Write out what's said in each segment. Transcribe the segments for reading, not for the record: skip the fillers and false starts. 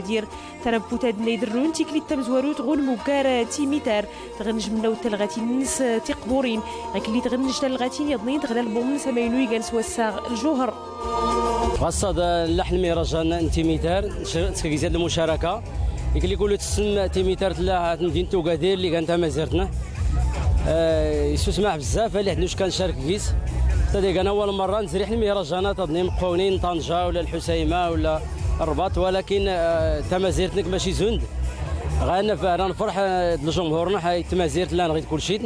دير تربوتاد نيدرون تيكلي تمزوروت غون موكار تيميتار تغنج منو تلغاتي الناس تيقبورين غاكلي تغنج تلغاتي يضنين تغدا البوم سماينو يكان سواسا الجوهر غصاد اللحن ميرجان تيميتار تكيزاد المشاركه يقول يقولوا تسم تيميتار تلا مدينه وكادير اللي كانت مازيرتنا يسمع بزاف اللي عندوش كنشارك كيس حتى انا اول مره نزريح المهرجانات اظني مقاولين طنجه ولا الحسيمه ولا الرباط ولكن تمازيرتك ماشي زند غانا نفرح لجمهورنا حيت تمازيرت لا نغيت كلشي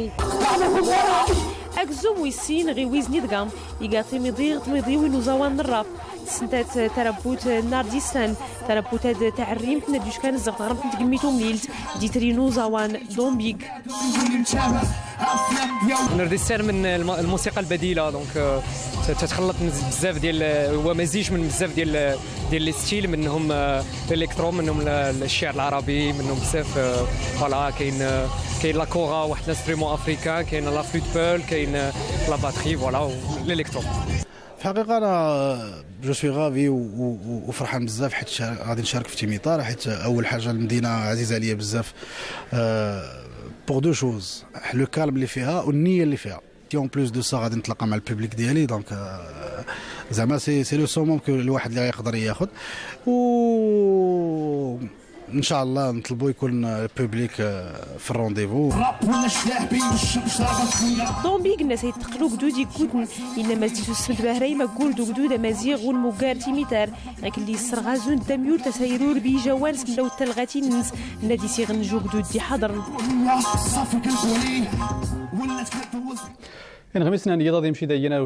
اكزو ويسين غي ويزني دقام يقاطي ميضي وينوزاوان الراب سنتات تربوت نارديسان تربوتاد تاع الريم تندوش كان الزغط غرب تقميتو مليلت ديترينو زوان دومبيغ نارديسان من الموسيقى البديله دونك تتخلط بزاف ديال هو مزيج من بزاف ديال لي ستيل منهم الالكترو منهم الشعر العربي منهم بزاف فوالا كاين لا كورا واحد الانسترومون افريكان كاين لا فلوت بول كاين لا باتري فوالا الالكترو. في الحقيقه انا جو سوي غافي وفرحان بزاف حيت غادي نشارك في تيميطار حيت اول حاجه المدينه عزيزه عليا بزاف بور دو شوز لو كالم اللي فيها والنيه اللي فيها اون بلوس دو سا غادي نتلاقى مع البوبليك ديالي دونك زعما سي لو سوموم كو الواحد اللي يقدر ياخذ و ان شاء الله نطلبوا يكون البوبليك في الرونديفو. دومبيغ الناس يتقلوا قدود يكودن انما زيتو السمت باهري ما قول دو قدود امازيغ والموكار تيميتار لكن اللي السرغازون داميول تسيرور بي جوانس من دو التلغاتي الناس نادي سيغنجو قدود دي حضر غمسنا نيضا ديمشي داينا